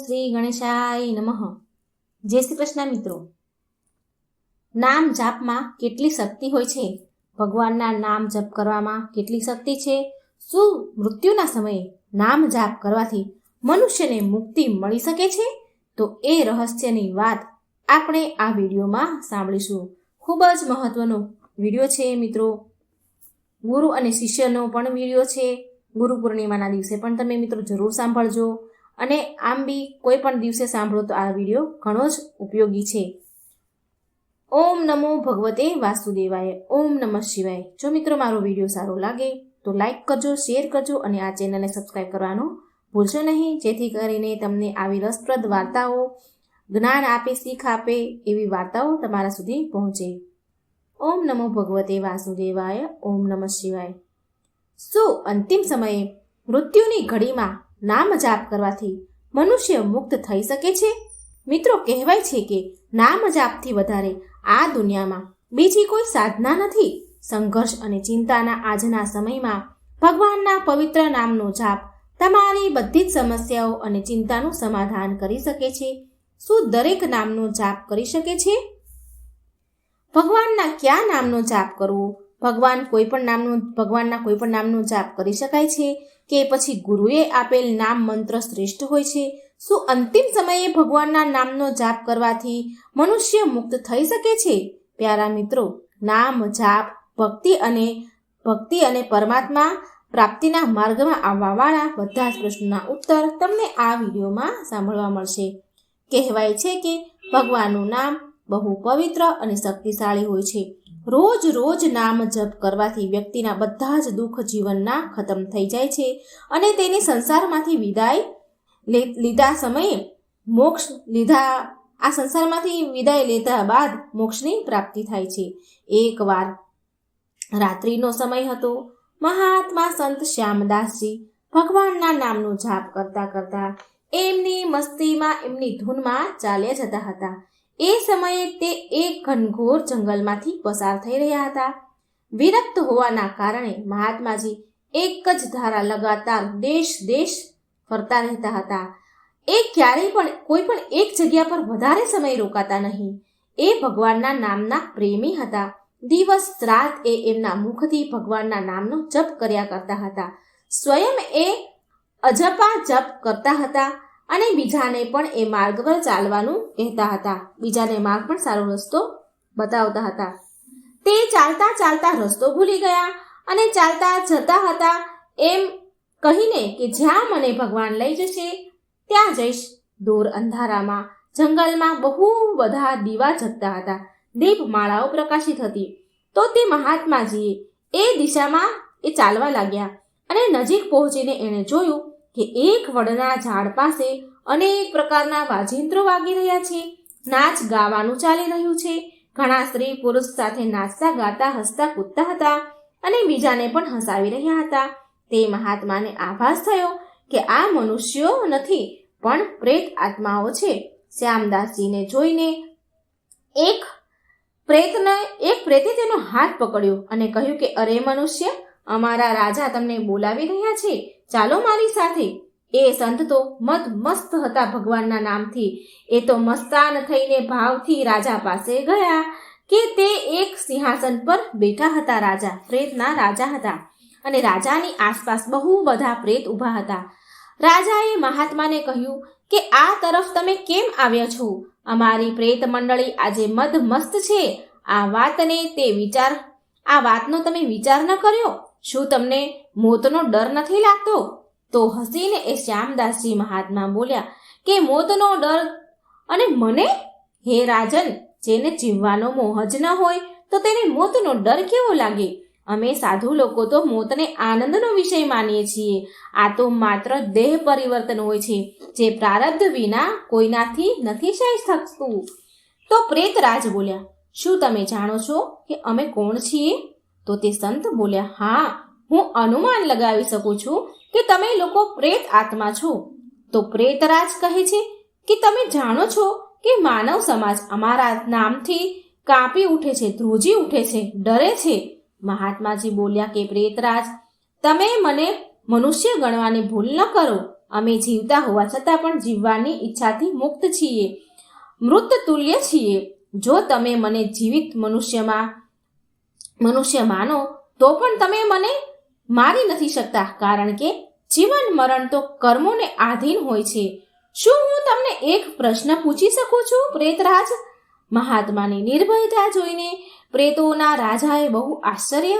શ્રી ગણેશાય નમઃ. જય શ્રી કૃષ્ણ મિત્રો. નામ જાપમાં કેટલી શક્તિ હોય છે? ભગવાનના નામ જપ કરવામાં કેટલી શક્તિ છે? શું મૃત્યુના સમયે નામ જાપ કરવાથી મનુષ્યને મુક્તિ મળી શકે છે? તો એ રહસ્યની વાત આપણે આ વિડીયોમાં સાંભળીશું. ખૂબ જ મહત્વનો વિડીયો છે મિત્રો. ગુરુ અને શિષ્યનો પણ વિડીયો છે. ગુરુ પૂર્ણિમાના દિવસે પણ તમે મિત્રો જરૂર સાંભળજો, અને આમ બી કોઈ પણ દિવસે સાંભળો તો આ વિડીયો ઘણો જ ઉપયોગી છે. ઓમ નમો ભગવતે વાસુદેવાય. ઓમ નમઃ શિવાય. જો મિત્રો મારો વિડીયો સારો લાગે તો લાઈક કરજો, શેર કરજો અને આ ચેનલને સબસ્ક્રાઈબ કરવાનું ભૂલશો નહીં, જેથી કરીને તમને આવી રસપ્રદ વાર્તાઓ, જ્ઞાન આપે, શીખ આપે એવી વાર્તાઓ તમારા સુધી પહોંચે. ઓમ નમો ભગવતે વાસુદેવાય. ઓમ નમઃ શિવાય. શું અંતિમ સમયે મૃત્યુની ઘડીમાં નામ જાપ કરવાથી મનુષ્ય મુક્ત થઈ શકે છે? મિત્રો, કહેવાય છે કે નામ જાપથી વધારે આ દુનિયામાં બીજી કોઈ સાધના નથી. સંઘર્ષ અને ચિંતાના આજના સમયમાં ભગવાનના પવિત્ર નામનો જાપ તમારી બધી જ સમસ્યાઓ અને ચિંતાનું સમાધાન કરી શકે છે. શું દરેક નામનો જાપ કરી શકે છે? ભગવાનના કયા નામનો જાપ કરવો? ભગવાનના કોઈ પણ નામનો જાપ કરી શકાય છે કે પછી ગુરુએ આપેલ નામ મંત્ર શ્રેષ્ઠ હોય છે? શું અંતિમ સમયે ભગવાનના નામનો જાપ કરવાથી મનુષ્ય મુક્ત થઈ શકે છે? પ્યારા મિત્રો, નામ જાપ ભક્તિ અને પરમાત્મા પ્રાપ્તિના માર્ગમાં આવવાવાળા બધા જ પ્રશ્નોના ઉત્તર તમને આ વિડીયોમાં સાંભળવા મળશે. કહેવાય છે કે ભગવાનનું નામ બહુ પવિત્ર અને શક્તિશાળી હોય છે. રોજ રોજ નામ જપ કરવાથી વ્યક્તિના બધા જ દુઃખ જીવનના ખતમ થઈ જાય છે અને તેની સંસારમાંથી વિદાય લેતા બાદ મોક્ષની પ્રાપ્તિ થાય છે. એકવાર રાત્રિનો સમય હતો. મહાત્મા સંત શ્યામદાસજી ભગવાનના નામનો જાપ કરતા કરતા એમની મસ્તીમાં, એમની ધૂનમાં ચાલ્યા જતા હતા. એ સમયે તે એક ઘનઘોર જંગલમાંથી પસાર થઈ રહ્યા હતા. વિરક્ત હોવાના કારણે મહાત્માજી એક જ ધારા લગાતાર દેશ ફરતા રહેતા હતા. એ ક્યારેય પણ કોઈ પણ એક જગ્યા પર વધારે સમય રોકાતા નહીં. એ ભગવાનના નામના પ્રેમી હતા. દિવસ રાત એ એમના મુખથી ભગવાનના નામનો જપ કર્યા કરતા હતા. સ્વયં એ અજપા જપ કરતા હતા અને બીજાને પણ એ માર્ગ પર ચાલવાનું કહેતા હતા. બીજાને માર્ગ પણ સારો રસ્તો બતાવતા હતા. તે ચાલતા ચાલતા રસ્તો ભૂલી ગયા અને ચાલતા જતા હતા એમ કહીને કે જ્યાં મને ભગવાન લઈ જશે ત્યાં જઈશ. દૂર અંધારામાં જંગલમાં બહુ બધા દીવા જગતા હતા. દીપમાળાઓ પ્રકાશિત હતી. તો તે મહાત્માજીએ એ દિશામાં એ ચાલવા લાગ્યા અને નજીક પહોંચીને એણે જોયું કે એક વડના ઝાડ પાસે અનેક પ્રકારના વાજિંત્રો વાગી રહ્યા છે. નાચ ગાવાનું ચાલી રહ્યું છે. ઘણા સ્ત્રી પુરુષ સાથે નાચતા ગાતા હસતા કૂદતા હતા અને બીજાને પણ હસાવી રહ્યા હતા. તે મહાત્માને આભાસ થયો કે આ મનુષ્યો નથી પણ પ્રેત આત્માઓ છે. શ્યામદાસજીને જોઈને એક પ્રેતે તેનો હાથ પકડ્યો અને કહ્યું કે અરે મનુષ્ય, અમારા રાજા તમને બોલાવી રહ્યા છે, ચાલો મારી સાથે. એ સંત તો મસ્ત હતા ભગવાનના નામથી. એ તો મસ્તાન થઈને ભાવથી રાજા પાસે ગયા કે તે એક સિંહાસન પર બેઠા હતા. રાજા પ્રેતના રાજા હતા અને રાજાની આસપાસ બહુ બધા પ્રેત ઊભા હતા. રાજાએ મહાત્માને કહ્યું કે આ તરફ તમે કેમ આવ્યા છો? અમારી પ્રેત મંડળી આજે મસ્ત છે. આ વાતનો તમે વિચાર ન કર્યો? શું તમને મોતનો ડર નથી લાગતો? તો હસીને એ શ્યામદાસજી મહાત્મા બોલ્યા કે મોતનો ડર અને મને? હે રાજન, જેને જીવવાનો મોહ જ ન હોય તો તેને મોતનો ડર કેવો લાગે? અમે સાધુ લોકો તો મોતને આનંદનો વિષય માનીએ છીએ. આ તો માત્ર દેહ પરિવર્તન હોય છે, જે પ્રારબ્ધ વિના કોઈનાથી નથી સહી શકતું. તો પ્રેતરાજ બોલ્યા, શું તમે જાણો છો કે અમે કોણ છીએ? તો તે સંત બોલ્યા, હા, હું અનુમાન લગાવી શકું છું કે તમે લોકો પ્રેત આત્મા છો. તો પ્રેતરાજ કહે છે કે તમે જાણો છો કે માનવ સમાજ અમારા નામથી કાંપી ઉઠે છે, ધ્રુજી ઉઠે છે, ડરે છે. મહાત્માજી બોલ્યા કે પ્રેતરાજ, તમે મને મનુષ્ય ગણવાની ભૂલ ન કરો. અમે જીવતા હોવા છતાં પણ જીવવાની ઈચ્છાથી મુક્ત છીએ, મૃત તુલ્ય છીએ. જો તમે મને જીવિત મનુષ્ય માનો તો પણ તમે મને મારી નથી શકતા, કારણ કે જીવન મરણ તો કર્મોને આધીન હોય છે. શું હું તમને એક પ્રશ્ન પૂછી શકું છું, પ્રેતરાજ? મહાત્માની નિર્ભયતા જોઈને પ્રેતોના રાજાએ બહુ આશ્ચર્ય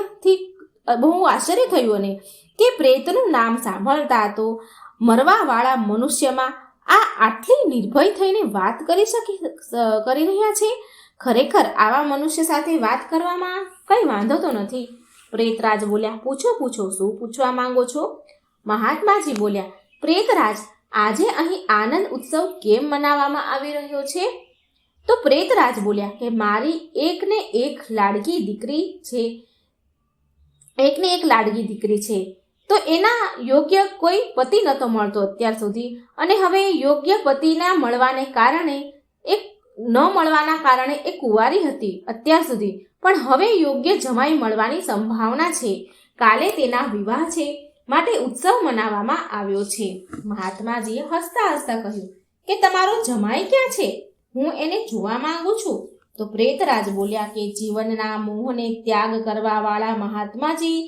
થયું અને કે પ્રેતનું નામ સાંભળતા તો મરવાવાળા મનુષ્યમાં આ આટલી નિર્ભય થઈને વાત કરી રહ્યા છે. ખરેખર આવા મનુષ્ય સાથે વાત કરવામાં કઈ વાંધો તો નથી. પ્રેતરાજ બોલ્યા, પૂછો પૂછો, શું પૂછવા માંગો છો? મહાત્માજી બોલ્યા, પ્રેતરાજ, આજે અહીં આનંદ ઉત્સવ કેમ મનાવવામાં આવી રહ્યો છે? તો પ્રેતરાજ બોલ્યા કે મારી એકને એક લાડકી દીકરી છે. તો એના યોગ્ય કોઈ પતિ નહોતો મળતો અત્યાર સુધી, અને હવે યોગ્ય પતિના મળવાના કારણે એ કુંવારી હતી અત્યાર સુધી, પણ હવે યોગ્ય જમાઈ મળવાની સંભાવના છે. કાલે તેના વિવાહ છે, માટે ઉત્સવ મનાવવામાં આવ્યો છે. મહાત્માજીએ હસતા હસતા કહ્યું કે તમારો જમાઈ ક્યાં છે? હું એને જોવા માંગુ છું. તો પ્રેતરાજ બોલ્યા કે જીવનના મોહને ત્યાગ કરવા વાળા મહાત્માજી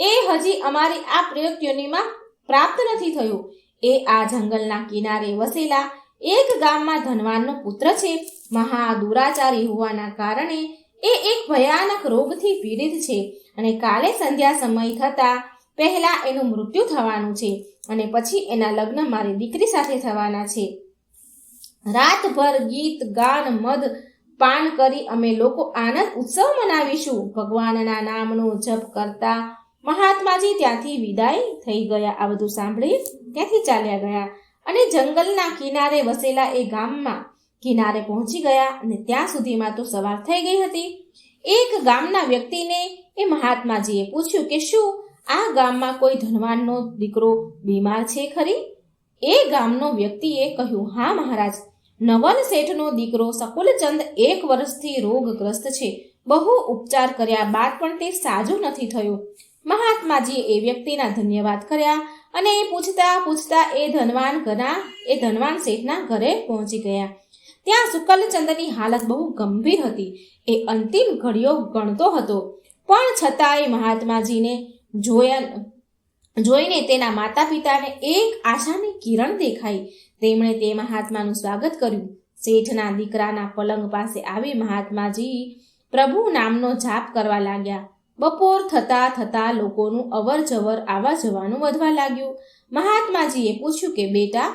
એ હજી અમારી આ પ્રયોગયોનીમાં પ્રાપ્ત નથી થયું. એ આ જંગલના કિનારે વસેલા એક ગામમાં ધનવાનનો પુત્ર છે. મહા દુરાચારી હોવાના કારણે એ એક ભયાનક રોગથી પીડિત છે, અને કાલે સંધ્યા સમય થતા પહેલા એનું મૃત્યુ થવાનું છે, અને પછી એના લગ્ન મારી દીકરી સાથે થવાના છે. રાતભર ગીત ગાન મદ પાન કરી અમે લોકો આનંદ ઉત્સવ મનાવીશું. ભગવાનના નામનો જપ કરતા મહાત્માજી ત્યાંથી વિદાય થઈ ગયા. આ બધું સાંભળી ત્યાંથી ચાલ્યા ગયા અને જંગલના કિનારે વસેલા એ ગામમાં કિનારે પહોંચી ગયા, અને ત્યાં સુધીમાં તો સવાર થઈ ગઈ હતી. એક ગામના વ્યક્તિને એ મહાત્માજીએ પૂછ્યું કે શું આ ગામમાં કોઈ ધનવાનનો દીકરો બીમાર છે ખરી? એ ગામનો વ્યક્તિએ કહ્યું, હા મહારાજ, નવલ શેઠનો દીકરો સકુલચંદ 1 વર્ષથી રોગગ્રસ્ત છે. બહુ ઉપચાર કર્યા બાદ પણ તે સાજો નથી થયો. મહાત્માજીએ એ વ્યક્તિના ધન્યવાદ કર્યા અને પૂછતા એ ધનવાન શેઠના ઘરે પહોંચી ગયા. ત્યાં સુકલચંદની હાલત બહુ ગંભીર હતી. એ અંતિમ ઘડીઓ ગણતો હતો, પણ છતાંય મહાત્માજીને જોઈને તેના માતા પિતાને એક આશાની કિરણ દેખાઈ. તેમણે તે મહાત્માનું સ્વાગત કર્યું. શેઠના દીકરાના પલંગ પાસે આવી મહાત્માજી પ્રભુ નામનો જાપ કરવા લાગ્યા. બપોર થતા લોકોનું અવર જવર આવવા જવાનું વધવા લાગ્યું. મહાત્માજીએ પૂછ્યું કે બેટા,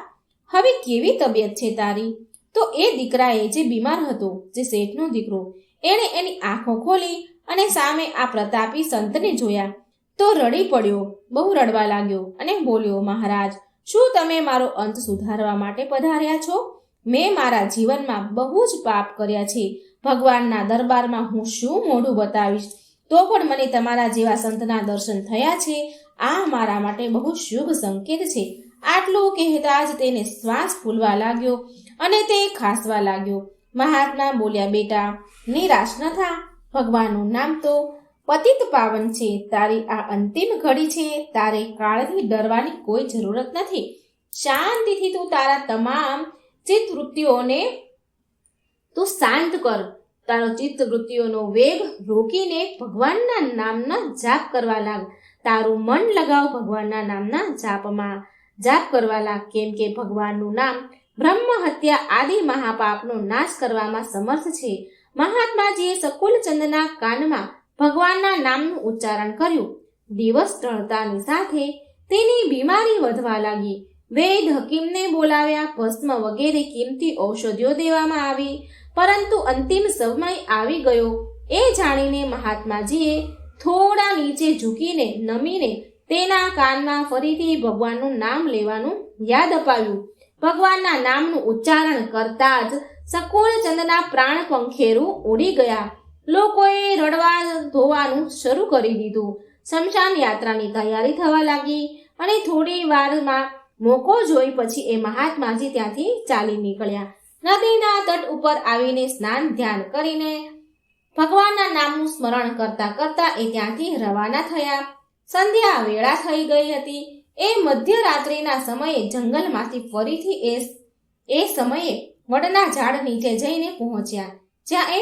હવે કેવી તબિયત છે તારી? તો એ દીકરાએ, જે બીમાર હતો, જે શેઠનો દીકરો, એણે એની આંખો ખોલી અને સામે આ પ્રતાપી સંતને જોયા તો રડી પડ્યો, બહુ રડવા લાગ્યો અને બોલ્યો, મહારાજ, શું તમે મારો અંત સુધારવા માટે પધાર્યા છો? મેં મારા જીવનમાં બહુ જ પાપ કર્યા છે. ભગવાનના દરબારમાં હું શું મોઢું બતાવીશ? તો પણ મને તમારા જેવા સંતના દર્શન થયા છે. આ મારા માટે બહુ શુભ સંકેત છે. આટલું કહેતા જ તેને શ્વાસ ફૂલવા લાગ્યો અને તે ખાસવા લાગ્યો. મહાત્મા બોલ્યા, બેટા, નિરાશ ન થા. ભગવાનનું નામ તો પતિત પાવન છે. તારી આ અંતિમ ઘડી છે. તારે કાળથી ડરવાની કોઈ જરૂરત નથી. શાંતિથી તું તારા તમામ ચિત્તવૃત્તિઓને તું શાંત કર. તારો ચિત્તવૃત્તિઓનો વેગ રોકીને ભગવાનના નામના જાપ કરવા લાગ. તારું મન લગાવ ભગવાનના નામના જાપ કરવા લાગ. કેમ કે ભગવાનનું નામ બ્રહ્મ હત્યા આદિ મહાપાપનો નાશ કરવામાં સમર્થ છે. મહાત્માજીએ સકુલચંદના કાનમાં ભગવાનના નામનું ઉચ્ચારણ કર્યું. દિવસ ઢળતાની સાથે તેની બીમારી વધવા લાગી. વૈદ હકીમને બોલાવ્યા. ભસ્મ વગેરે કિંમતી ઔષધિઓ દેવામાં આવી, પરંતુ અંતિમ સમય આવી ગયો એ જાણીને મહાત્માજીએ થોડા નીચે ઝૂકીને નમીને તેના કાનમાં ફરીથી ભગવાનનું નામ લેવાનું યાદ અપાવ્યું. ભગવાનના નામનું ઉચ્ચારણ કરતા જ સકુલચંદના પ્રાણ પંખેરું ઉડી ગયા. લોકોએ રડવા ધોવાનું શરૂ કરી દીધું. શમશાન યાત્રાની તૈયારી થવા લાગી અને થોડી વારમાં મોકો જોઈ પછી એ મહાત્માજી ત્યાંથી ચાલી નીકળ્યા. નદીના તટ ઉપર આવીને સ્નાન ધ્યાન કરીને ભગવાનના નામનું સ્મરણ કરતા કરતા એ ત્યાંથી રવાના થયા. સંધ્યા વેળા થઈ ગઈ હતી. એ મધ્યરાત્રિના સમયે જંગલમાંથી ફરીથી એ સમયે વડના ઝાડ નીચે જઈને પહોંચ્યા, જ્યાં એ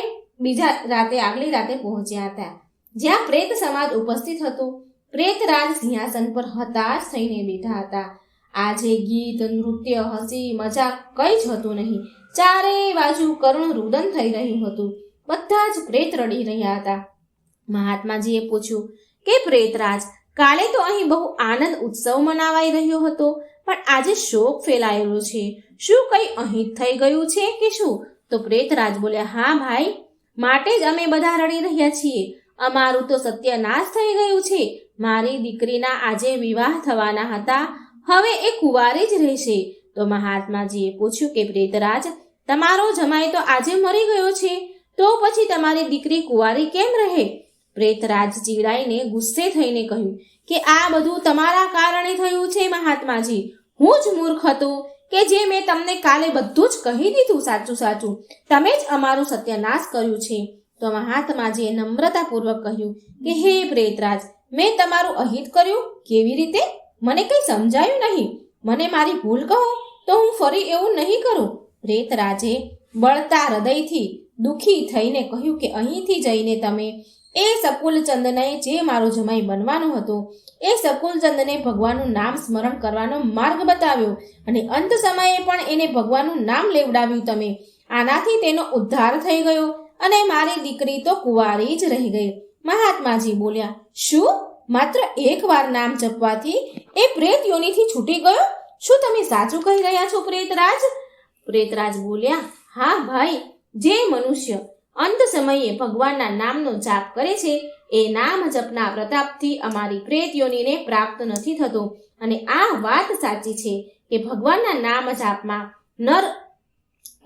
આગલી રાતે પહોંચ્યા હતા, જ્યાં પ્રેત સમાજ ઉપસ્થિત હતો. પ્રેતરાજ સિંહાસન પર હતાશ થઈને બેઠા હતા. આજે ગીત, નૃત્ય, હસી મજાક કંઈ જ હતું નહીં. ચારે બાજુ કરુણ રુદન થઈ રહ્યું હતું. બધા જ પ્રેત રડી રહ્યા હતા. મહાત્માજીએ પૂછ્યું કે પ્રેતરાજ, કાલે તો અહીં બહુ આનંદ ઉત્સવ મનાવાઈ રહ્યો હતો, પણ આજે શોક ફેલાયેલો છે. શું કંઈ અહીં થઈ ગયું છે કે શું? તો પ્રેતરાજ બોલ્યા, હા ભાઈ, માટે જ અમે બધા રડી રહ્યા છીએ. અમારું તો સત્યનાશ થઈ ગયું છે. મારી દીકરીના આજે વિવાહ થવાના હતા, હવે એ કુંવારી જ રહેશે. તો મહાત્માજીએ પૂછ્યું કે પ્રેતરાજ, તમારો જમાઈ તો આજે મરી ગયો છે, તો પછી તમારી દીકરી કુંવારી કેમ રહે? પ્રેતરાજ ચીડાઈને ગુસ્સે થઈને કહ્યું કે આ બધું તમારા કારણે થયું છે મહાત્માજી. હું જ મૂર્ખ હતો કે જે મેં તમને કાલે બધું જ કહી દીધું સાચું. તમે જ અમારું સત્યનાશ કર્યું છે. તો મહાત્માજીએ નમ્રતાપૂર્વક કહ્યું કે હે પ્રેતરાજ, મેં તમારું અહિત કર્યું? કેવી રીતે? મને કંઈ સમજાયું નહીં. મને મારી ભૂલ કહો તો હું ફરી એવું નહીં કરું. પ્રેતરાજે બળતા હૃદયથી દુઃખી થઈને કહ્યું કે અહીંથી જઈને તમે એ શકુલચંદને, જે મારો જમાઈ બનવાનો હતો, એ શકુલચંદને ભગવાનનું નામ સ્મરણ કરવાનો માર્ગ બતાવ્યો અને અંત સમયે પણ એને ભગવાનનું નામ લેવડાવ્યું તમે. આનાથી તેનો ઉદ્ધાર થઈ ગયો અને મારી દીકરી તો કુંવારી જ રહી ગઈ. મહાત્માજી બોલ્યા, શું માત્ર એક વાર નામ જપવાથી એ પ્રેત યોનિથી છૂટી ગયો? શું તમે સાચું કહી રહ્યા છો પ્રેતરાજ? પ્રેતરાજ બોલ્યા, હા ભાઈ, જે મનુષ્ય અંત સમયે ભગવાનના નામનો જાપ કરે છે એ નામ જપના પ્રતાપથી અમારી પ્રેત યોનિને પ્રાપ્ત નથી થતો. અને આ વાત સાચી છે કે ભગવાનના નામ જાપમાં નર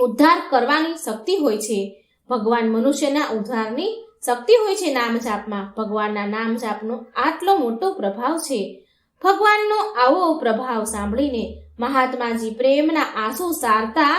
ઉદ્ધાર કરવાની શક્તિ હોય છે. ભગવાન મનુષ્યના ઉદ્ધારની શક્તિ હોય છે નામ જાપમાં. ભગવાનના નામ જાપનો આટલો મોટો પ્રભાવ છે. ભગવાનનો આવો પ્રભાવ સાંભળીને મહાત્માજી પ્રેમના આંસુ સારતા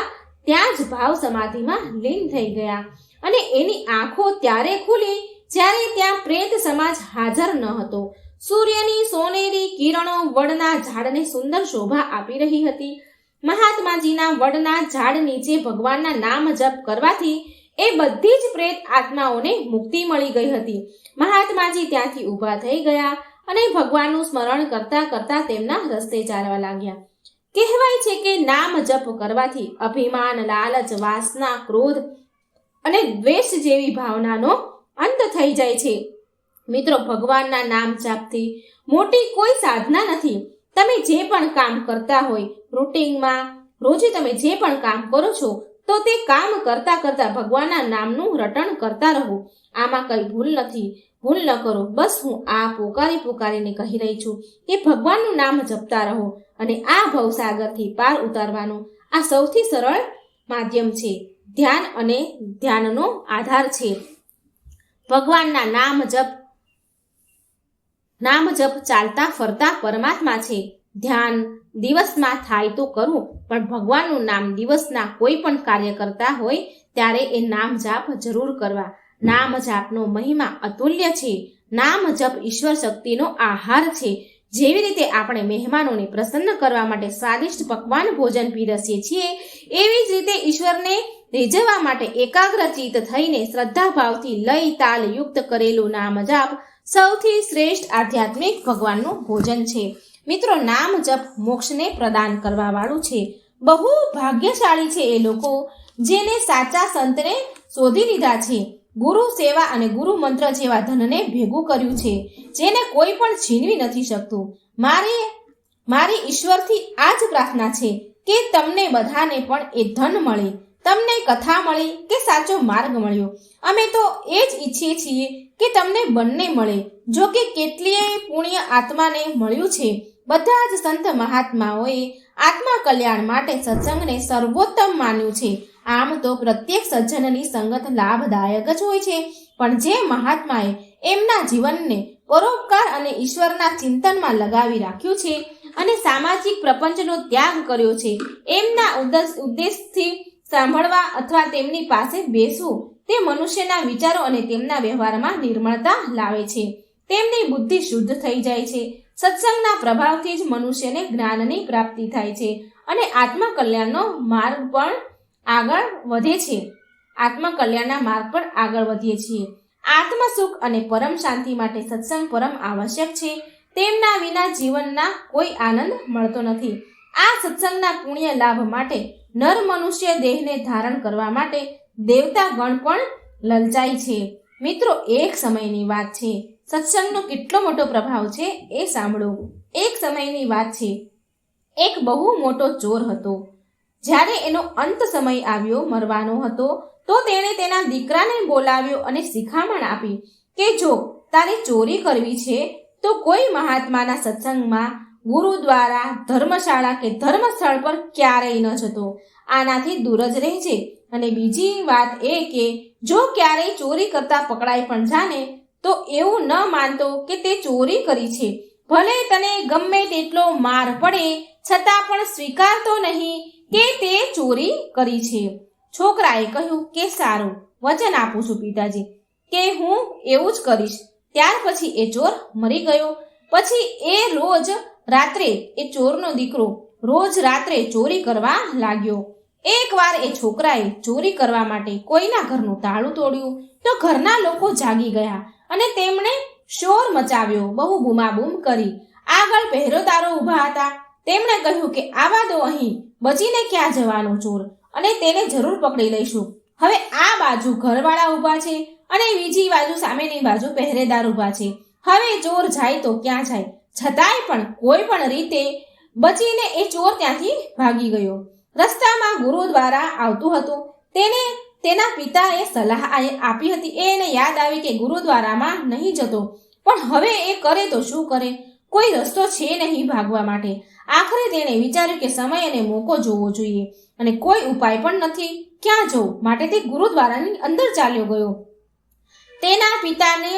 ત્યાં જ ભાવ સમાધિમાં લીન થઈ ગયા અને એની આંખો ત્યારે ખુલી જ્યારે ત્યાં પ્રેત સમાજ હાજર ન હતો. સૂર્યની સોનેરી કિરણો વડના ઝાડને સુંદર શોભા આપી રહી હતી. મહાત્માજીના વડના ઝાડ નીચે ભગવાનના નામ જપ કરવાથી એ બધી જ પ્રેત આત્માઓને મુક્તિ મળી ગઈ હતી. મહાત્માજી ત્યાંથી ઊભા થઈ ગયા અને ભગવાનનું સ્મરણ કરતા કરતા તેમના રસ્તે ચાલવા લાગ્યા. કહેવાય છે કે નામ જપ કરવાથી અભિમાન, લાલચ, વાસના, ક્રોધ અને દ્વેષ જેવી ભાવનાનો અંત થઈ જાય છે. મિત્રો, ભગવાનના નામ જાપથી મોટી કોઈ સાધના નથી. તમે જે પણ કામ કરતા હોય, રૂટિનમાં રોજે તમે જે પણ કામ કરો છો, તો તે કામ કરતા કરતા ભગવાનના નામનું રટણ કરતા રહો. આમાં કઈ ભૂલ નથી. ભૂલ ન કરો. બસ હું આ પોકારીને કહી રહી છું કે ભગવાનનું નામ જપતા રહો અને આ ભવસાગરથી પાર ઉતારવાનું આ સૌથી સરળ માધ્યમ છે. ધ્યાન અને ધ્યાનનો આધાર છે. ભગવાનના નામ જપ ચાલતા ફરતા પરમાત્મા છે. ધ્યાન દિવસમાં થાય તો કરવું, પણ ભગવાનનું નામ દિવસના કોઈ પણ કાર્ય કરતા હોય ત્યારે એ નામ જાપ જરૂર કરવા. નામ જાપનો મહિમા અતુલ્ય છે. નામ જપ ઈશ્વર શક્તિનો આહાર છે. જેવી રીતે આપણે મહેમાનોને પ્રસન્ન કરવા માટે સ્વાદિષ્ટ પકવાન ભોજન પીરસીએ છીએ, એવી જ રીતે ઈશ્વરને રીઝવવા માટે એકાગ્રચિત થઈને શ્રદ્ધાભાવથી લય તાલ યુક્ત કરેલું નામ જાપ સૌથી શ્રેષ્ઠ આધ્યાત્મિક ભગવાનનું ભોજન છે. મિત્રો, નામ જપ મોક્ષને પ્રદાન કરવા વાળું છે. બહુ ભાગ્યશાળી છે એ લોકો જેને સાચા સંતને શોધી લીધા છે, ગુરુ સેવા અને ગુરુ મંત્ર જેવા ધનને ભેગું કર્યું છે, જેને કોઈ પણ છીનવી નથી શકતું. મારી ઈશ્વરથી આ જ પ્રાર્થના છે કે તમને બધાને પણ એ ધન મળે, તમને કથા મળી કે સાચો માર્ગ મળ્યો. અમે તો એ જ ઈચ્છીએ છીએ કે તમને બંને મળે. જો કે કેટલીય પુણ્ય આત્માને મળ્યું છે. બધા જ સંત મહાત્માઓએ આત્મા કલ્યાણ માટે સત્સંગને સર્વોત્તમ માન્યું છે. આમ તો પ્રત્યેક સજ્જનની સંગત લાભદાયક જ હોય છે, પણ જે મહાત્માએ એમના જીવનને પરોપકાર અને ઈશ્વરના ચિંતનમાં લગાવી રાખ્યું છે અને સામાજિક પ્રપંચનો ત્યાગ કર્યો છે, એમના ઉદ્દેશથી સાંભળવા અથવા તેમની પાસે બેસવું તે મનુષ્યના વિચારો અને તેમના વ્યવહારમાં નિર્મળતા લાવે છે. તેમની બુદ્ધિ શુદ્ધ થઈ જાય છે. સત્સંગના પ્રભાવથી જ મનુષ્યને જ્ઞાનની પ્રાપ્તિ થાય છે અને આત્મકલ્યાણનો માર્ગ પણ આગળ વધે છે. આત્મકલ્યાણના માર્ગ પર આગળ વધીએ છીએ. આત્મસુખ અને પરમ શાંતિ માટે સત્સંગ પરમ આવશ્યક છે. તેમના વિના જીવનના કોઈ આનંદ મળતો નથી. આ સત્સંગના પુણ્ય લાભ માટે નર મનુષ્ય દેહને ધારણ કરવા માટે દેવતા ગણ પણ લલચાય છે. મિત્રો, એક સમયની વાત છે. સત્સંગનો કેટલો મોટો પ્રભાવ છે એ સાંભળો. એક સમયની વાત છે. એક બહુ મોટો ચોર હતો. જ્યારે એનો અંત સમય આવ્યો, મરવાનો હતો, તો તેણે તેના દીકરાને બોલાવ્યો અને શિખામણ આપી કે જો તારે ચોરી કરવી છે તો કોઈ મહાત્માના સત્સંગમાં, ગુરુદ્વારા, ધર્મશાળા કે ધર્મસ્થળ પર ક્યારેય ન જતો. આનાથી દૂર જ રહેજે. અને બીજી વાત એ કે જો ક્યારેય ચોરી કરતા પકડાઈ પણ જાને તો એવું ન માનતો કે તે ચોરી કરી છે. ભલે તને ગમે તેટલો માર પડે છતાં પણ સ્વીકારતો નહીં કે તે ચોરી કરી છે. છોકરાએ કહ્યું કે સારું, વચન આપું છું પિતાજી કે હું એવું જ કરીશ. ત્યાર પછી એ ચોર મરી ગયો. પછી એ રોજ રાત્રે, એ ચોરનો દીકરો રોજ રાત્રે ચોરી કરવા લાગ્યો. એકવાર એ છોકરાએ ચોરી કરવા માટે કોઈના ઘરનું તાળું તોડ્યું તો ઘરના લોકો જાગી ગયા અને તેમણે શોર મચાવ્યો, બહુ બૂમાબૂમ કરી. આગળ પહેરેદારો ઊભા હતા. તેમણે કહ્યું કે આવા દો અહીં, બચીને ક્યાં જવાનો ચોર, અને તેને જરૂર પકડી લઈશું. હવે આ બાજુ ઘરવાળા ઊભા છે અને બીજી બાજુ, સામેની બાજુ પહેરેદાર ઊભા છે. હવે ચોર જાય તો ક્યાં જાય? છતાંય પણ કોઈ પણ રીતે બચીને એ ચોર ત્યાંથી ભાગી ગયો. રસ્તામાં ગુરુદ્વારા આવતું હતું. તેને તેના પિતાએ સલાહ આપી હતી. એને યાદ આવી કે ગુરુદ્વારામાં નહીં જતો, પણ હવે એ કરે તો શું કરે? કોઈ રસ્તો છે નહીં ભાગવા માટે. આખરે તેણે વિચાર્યું કે સમય અને મોકો જોવો જોઈએ અને કોઈ ઉપાય પણ નથી. ક્યાં જવું? માટે તે ગુરુદ્વારાની અંદર ચાલ્યો ગયો. તેના પિતાને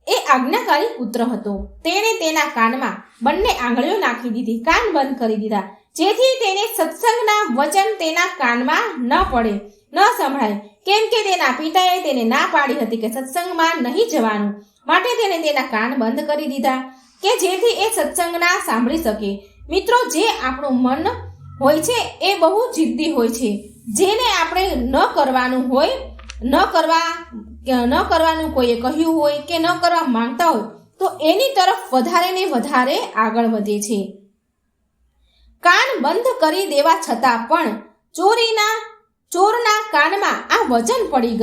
એ આજ્ઞાકારી પુત્ર હતો. તેણે તેના કાનમાં બંને આંગળીઓ નાખી દીધી, કાન બંધ કરી દીધા, જેથી તેને સત્સંગના વચન તેના કાનમાં ન પડે, ન સંભળાય. કેમ કે તેના પિતાએ તેને ના પાડી હતી કે સત્સંગમાં નહીં જવાનું. માટે તેને તેના કાન બંધ કરી દીધા કે જેથી એ સત્સંગના સાંભળી શકે. મિત્રો, જે આપણું મન હોય છે એ બહુ જિદ્દી હોય છે. જેને આપણે ન કરવાનું હોય, ન કરવાનું કોઈએ કહ્યું હોય કે ન કરવા માંગતા હોય તો એની તરફ વધારે ને વધારે આગળ વધે છે. કાન બંધ કરી દેવા છતાં પણ ચોરના કાનમાં આ વચન પડી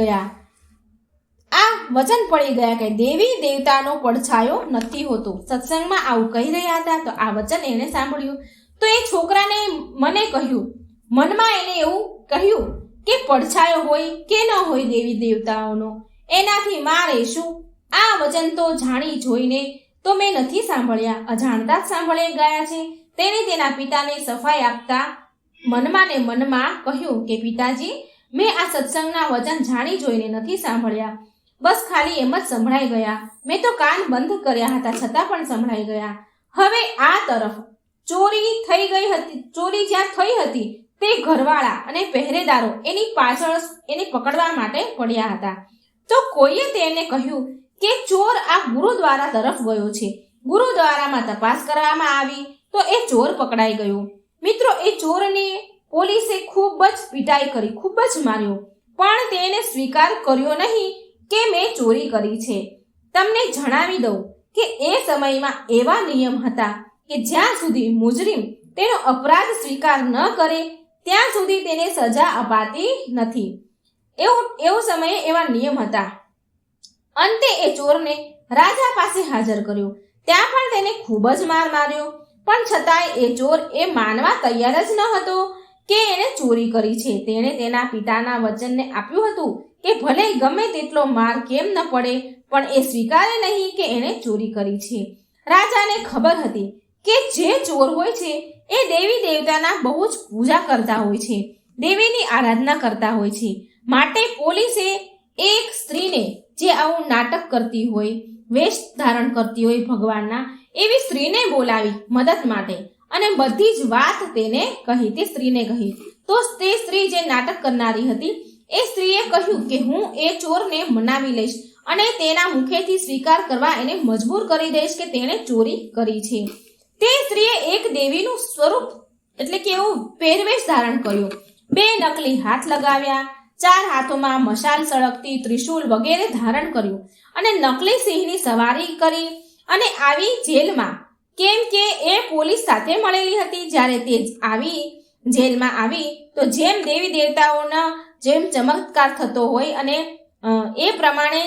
ગયા કે દેવી દેવતાનો પડછાયો નથી હોતો. સત્સંગમાં આવું કહી રહ્યા હતા તો આ વચન એને સાંભળ્યું. તો એ છોકરાને મનમાં એને એવું કહ્યું કે પડછાયો હોય કે ન હોય દેવી દેવતાઓનો, એનાથી મારે શું? આ વચન તો જાણી જોઈને તો મેં નથી સાંભળ્યા, અજાણતા જ સાંભળી ગયા છે. તેને તેના પિતાને સફાઈ આપતા મનમાં ને મનમાં કહ્યું કે પિતાજી, મેં આ સત્સંગના વચન જાણી જોઈને નથી સાંભળ્યા, બસ ખાલી એમ જ સંભળાઈ ગયા. મેં તો કાન બંધ કર્યા હતા છતાં પણ સંભળાઈ ગયા. હવે આ તરફ ચોરી જ્યાં થઈ હતી તે ઘરવાળા અને પહેરેદારો એની પાછળ એને પકડવા માટે પડ્યા હતા. તો કોઈએ તેને કહ્યું કે ચોર આ ગુરુદ્વારા તરફ ગયો છે. ગુરુદ્વારામાં તપાસ કરવામાં આવી તો એ ચોર પકડાઈ ગયો. મિત્રો, એ ચોરને પોલીસે ખૂબ જ પીટાઈ કરી, ખૂબ જ માર્યો, પણ તેને સ્વીકાર કર્યો નહીં કે મેં ચોરી કરી છે. તમને જણાવી દઉં કે એ સમયમાં એવા નિયમ હતા કે જ્યાં સુધી મુજરીમ તેનો અપરાધ સ્વીકાર ન કરે ત્યાં સુધી તેને સજા અપાતી નથી. એવું સમયે એવા નિયમ હતા. અંતે એ ચોરને રાજા પાસે હાજર કર્યો. ત્યાં પણ તેને ખૂબ જ માર માર્યો, પણ છતાંય એ ચોર એ માનવા તૈયાર જ ન હતો કે એણે ચોરી કરી છે. તેણે તેના પિતાના વચનને આપ્યું હતું કે ભલે ગમે તેટલો માર કેમ ન પડે પણ એ સ્વીકારે નહીં કે એણે ચોરી કરી છે. રાજાને ખબર હતી કે જે ચોર હોય છે એ દેવી દેવતાના બહુ જ પૂજા કરતા હોય છે, દેવીની આરાધના કરતા હોય છે. માટે પોલીસે એક સ્ત્રીને જે આવું નાટક કરતી હોય, વેશ ધારણ કરતી હોય ભગવાનના, એવી સ્ત્રીને બોલાવી મદદ માટે અને બધી જ વાત તેને કહી, તે સ્ત્રીને કહી. તો તે સ્ત્રી જે નાટક કરનારી હતી એ સ્ત્રીએ કહ્યું કે હું એ ચોરને મનાવી લઈશ અને તેના મુખેથી સ્વીકાર કરવા એને મજબૂર કરી દઈશ કે તેણે ચોરી કરી છે. તે સ્ત્રીએ એક દેવીનું સ્વરૂપ એટલે કે એવું પહેરવેશ ધારણ કર્યો, 2 નકલી હાથ લગાવ્યા, 4 હાથોમાં મશાલ સળગતી ત્રિશૂલ વગેરે ધારણ કર્યું અને નકલી સિંહની સવારી કરી અને આવી જેલમાં. કેમ કે એ પોલીસ સાથે મળેલી હતી. જ્યારે તે આવી જેલમાં આવી તો જેમ દેવી દેવતાઓના જેમ ચમત્કાર થતો હોય અને એ પ્રમાણે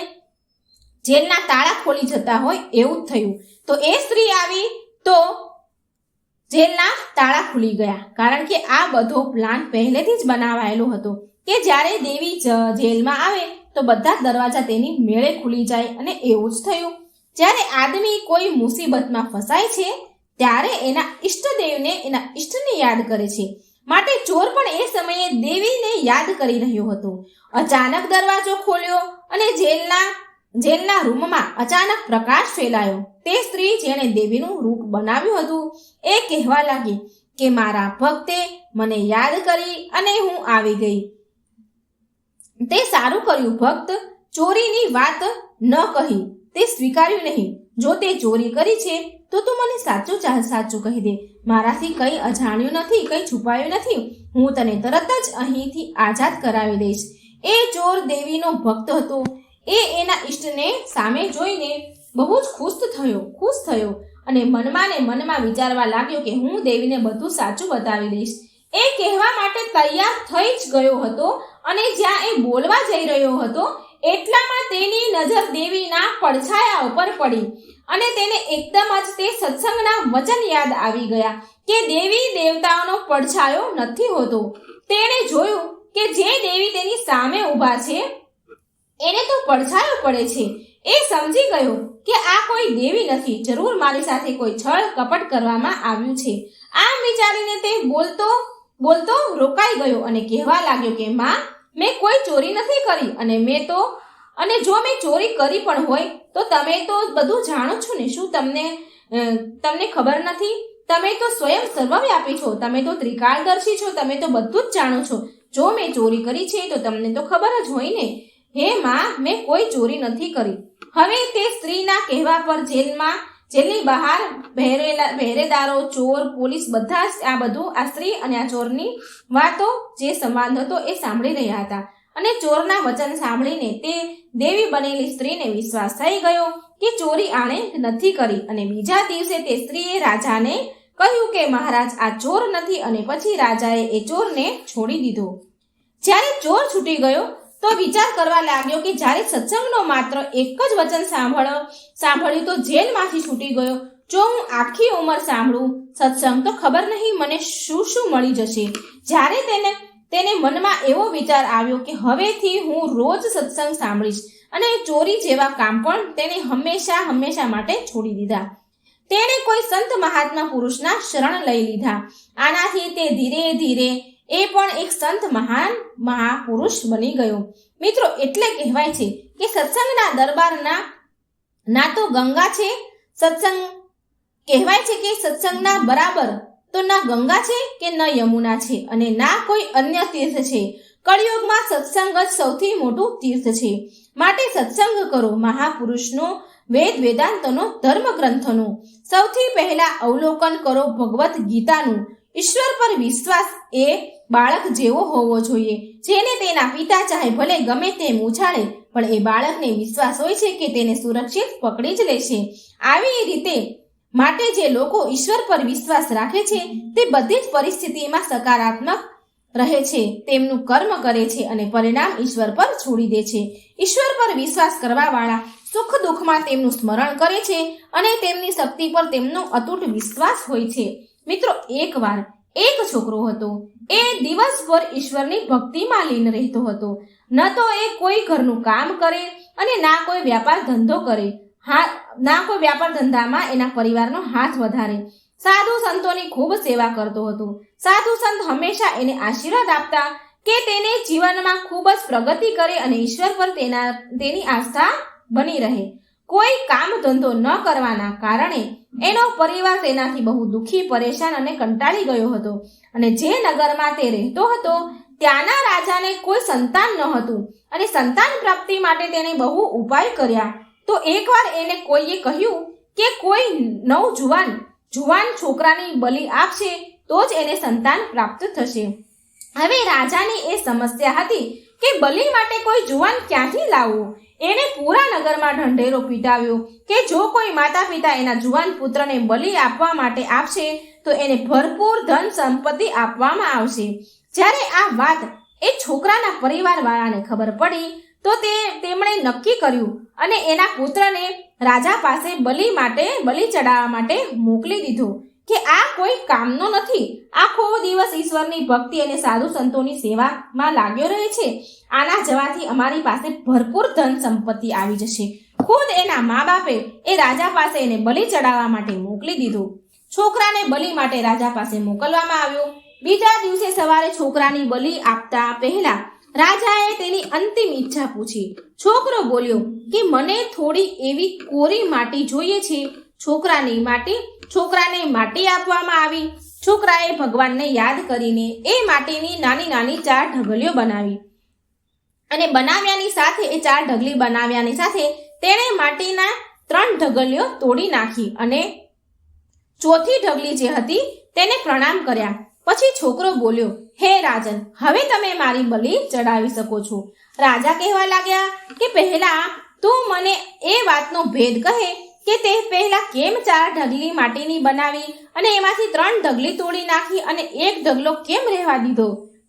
જેલના તાળા ખોલી જતા હોય એવું જ થયું. તો એ સ્ત્રી આવી તો જેલના તાળા ખુલી ગયા, કારણ કે આ બધો પ્લાન પહેલેથી જ બનાવાયેલો હતો કે જ્યારે દેવી જેલમાં આવે તો બધા દરવાજા તેની મેળે ખુલી જાય. અને એવું જ થયું. જ્યારે આદમી કોઈ મુસીબતમાં ફસાય છે ત્યારે એના ઈષ્ટદેવને એના ઈષ્ટને યાદ કરે છે. માટે ચોર પણ એ સમયે દેવીને યાદ કરી રહ્યો હતો. અચાનક દરવાજો ખોલ્યો અને જેલના રૂમમાં અચાનક પ્રકાશ ફેલાયો. તે સ્ત્રી જેણે દેવીનું રૂપ બનાવ્યું હતું એ કહેવા લાગી કે મારા ભક્તે મને યાદ કરી અને હું આવી ગઈ. તે સારું કર્યું ભક્ત, ચોરીની વાત ન કહી, તે સ્વીકાર્યું નહીં. જો તે ચોરી કરી છે તો તું મને સાચું કહી દે. મારાથી કંઈ અજાણ્યું નથી, કંઈ છુપાયું નથી. હું તને તરત જ અહીંથી આઝાદ કરાવી દઈશ. એ ચોર દેવીનો ભક્ત હતો. એ એના ઈષ્ટને સામે જોઈને બહુ જ ખુશ થયો અને મનમાં વિચારવા લાગ્યો કે હું દેવીને બધું સાચું બતાવી દઈશ. એ કહેવા માટે તૈયાર થઈ જ ગયો હતો અને જ્યાં એ બોલવા જઈ રહ્યો હતો એટલામાં તેની નજર દેવીના પડછાયા ઉપર પડી અને તેને એકદમ જ તે સત્સંગના વચન યાદ આવી ગયા કે દેવી દેવતાઓનો પડછાયો નથી હોતો. તેણે જોયું કે જે દેવી તેની સામે ઊભા છે એને તો પડછાયો પડે છે. એ સમજી ગયો કે આ કોઈ દેવી નથી, જરૂર મારી સાથે કોઈ છળ કપટ કરવામાં આવ્યું છે. આમ વિચારીને તે બોલતો રોકાઈ ગયો અને કહેવા લાગ્યો કે માં, મેં કોઈ ચોરી નથી કરી અને જો મેં ચોરી કરી પણ હોય તો તમે તો બધું જાણો છો ને. શું તમને ખબર નથી? તમે તો સ્વયં સર્વવ્યાપી છો, તમે તો ત્રિકાળદર્શી છો, તમે તો બધું જ જાણો છો. જો મેં ચોરી કરી છે તો તમને તો ખબર જ હોય ને. હે માં, મેં કોઈ ચોરી નથી કરી. હવે તે સ્ત્રીના કહેવા પર જેલની બહાર પહેરેદારો, ચોર, પોલીસ બધા આ બધું આ સ્ત્રી અને આ ચોરની વાતો જે સંવાદ હતો એ સાંભળી રહ્યા હતા. અને ચોરના વચન સાંભળીને તે દેવી બનેલી સ્ત્રીને વિશ્વાસ થઈ ગયો કે ચોરી આણે નથી કરી. અને બીજા દિવસે તે સ્ત્રીએ રાજાને કહ્યું કે મહારાજ આ ચોર નથી. અને પછી રાજાએ એ ચોરને છોડી દીધો. જ્યારે ચોર છૂટી ગયો તો વિચાર કરવા લાગ્યો કે જ્યારે સત્સંગનો માત્ર એક જ વચન સાંભળ્યું તો જેલમાંથી છૂટી ગયો. જો હું આખી ઉંમર સાંભળું સત્સંગ તો ખબર નહીં મને શું મળી જશે. જ્યારે તેને મનમાં એવો વિચાર આવ્યો કે હવેથી હું રોજ સત્સંગ સાંભળીશ અને ચોરી જેવા કામ પણ તેને હંમેશા માટે છોડી દીધા. તેણે કોઈ સંત મહાત્મા પુરુષના શરણ લઈ લીધા. આનાથી તે ધીરે ધીરે એ પણ એક સંત મહાપુરુષ બની ગયો. મિત્રો, એટલે કહેવાય છે કે સત્સંગના દરબારના ના તો ગંગા છે, કહેવાય છે કે સત્સંગના બરાબર તો ન ગંગા છે કે ન યમુના છે અને ના કોઈ અન્ય તીર્થ છે. કળિયુગમાં સત્સંગ જ સૌથી મોટું તીર્થ છે. માટે સત્સંગ કરો. મહાપુરુષનો વેદાંતનો ધર્મ ગ્રંથનો સૌથી પહેલા અવલોકન કરો ભગવદ્ ગીતાનું. ઈશ્વર પર વિશ્વાસ એ બાળક જેવો હોવો જોઈએ, જેને તેના પિતા ચાહે ભલે ગમે તેમ ઉછાળે પણ એ બાળકને વિશ્વાસ હોય છે કે તેને સુરક્ષિત પકડી જ લેશે. આવી રીતે માટે જે લોકો ઈશ્વર પર વિશ્વાસ રાખે છે તે બધી જ પરિસ્થિતિમાં સકારાત્મક રહે છે, તેમનું કર્મ કરે છે અને પરિણામ ઈશ્વર પર છોડી દે છે. ઈશ્વર પર વિશ્વાસ કરવાવાળા સુખ દુઃખમાં તેમનું સ્મરણ કરે છે અને તેમની શક્તિ પર તેમનો અતૂટ વિશ્વાસ હોય છે. મિત્રો, એકવાર એક છોકરો હતો. એ દિવસભર ઈશ્વરની ભક્તિમાં લીન રહેતો હતો. ન તો એ કોઈ ઘરનું કામ કરે અને ના કોઈ વ્યાપાર ધંધામાં એના પરિવારનો હાથ વધારે. સાધુ સંતોની ખૂબ સેવા કરતો હતો. સાધુ સંત હંમેશા એને આશીર્વાદ આપતા કે તેને જીવનમાં ખૂબ જ પ્રગતિ કરે અને ઈશ્વર પર તેની આસ્થા બની રહે. કોઈ કામ ધંધો ન કરવાના કારણે એનો પરિવાર તેનાથી બહુ દુઃખી, પરેશાન અને કંટાળી ગયો હતો. અને જે નગરમાં તે રહેતો હતો ત્યાંના રાજાને કોઈ સંતાન ન હતું અને સંતાન પ્રાપ્તિ માટે તેણે બહુ ઉપાય કર્યા. તો એકવાર એને કોઈએ કહ્યું કે કોઈ જુવાન છોકરાની બલિ આપશે તો જ એને સંતાન પ્રાપ્ત થશે. હવે રાજાની એ સમસ્યા હતી કે બલિ માટે કોઈ જુવાન ક્યાંથી લાવવું. એણે પૂરા નગરમાં ઢંઢેરો પીટાવ્યો કે જો કોઈ માતા પિતા એના જુવાન પુત્રને બલિ આપવા માટે આપશે તો એને ભરપૂર ધન સંપત્તિ આપવામાં આવશે. જ્યારે આ વાત એ છોકરાના પરિવારવાળાને ખબર પડી તો તેમણે નક્કી કર્યું અને એના પુત્રને રાજા પાસે બલિ ચડાવવા માટે મોકલી દીધો કે આ કોઈ કામનો નથી. આખો દિવસ ઈશ્વરની ભક્તિ અને સાધુ સંતોની સેવામાં લાગ્યો રહે છે. આના જવાથી અમારી પાસે ભરપૂર ધન સંપત્તિ આવી જશે. ખુદ એના મા બાપે એ રાજા પાસે એને બલિ ચડાવવા માટે મોકલી દીધો. છોકરાને બલિ માટે રાજા પાસે મોકલવામાં આવ્યો. બીજા દિવસે સવારે છોકરાની બલિ આપતા પહેલા રાજાએ તેની અંતિમ ઈચ્છા પૂછી. છોકરો બોલ્યો કે મને થોડી એવી કોરી માટી જોઈએ છે. છોકરાને માટી આપવામાં આવી. છોકરાએ ભગવાનને યાદ કરીને એ માટીની નાની નાની 4 ઢગલીઓ બનાવી અને બનાવ્યાની સાથે તેણે માટીના 3 ઢગલીઓ તોડી નાખી અને ચોથી ઢગલી જે હતી તેને પ્રણામ કર્યા. પછી છોકરો બોલ્યો, હે રાજન, હવે તમે મારી બલિ ચડાવી શકો છો. રાજા કહેવા લાગ્યા કે પહેલા તું મને એ વાતનો ભેદ કહે કે તે પહેલા કેમ 4 ઢગલી માટીની બનાવી અને એમાંથી 3 ઢગલી તોડી નાખી અને 1 ઢગલો કેમ રહેવા દીધો.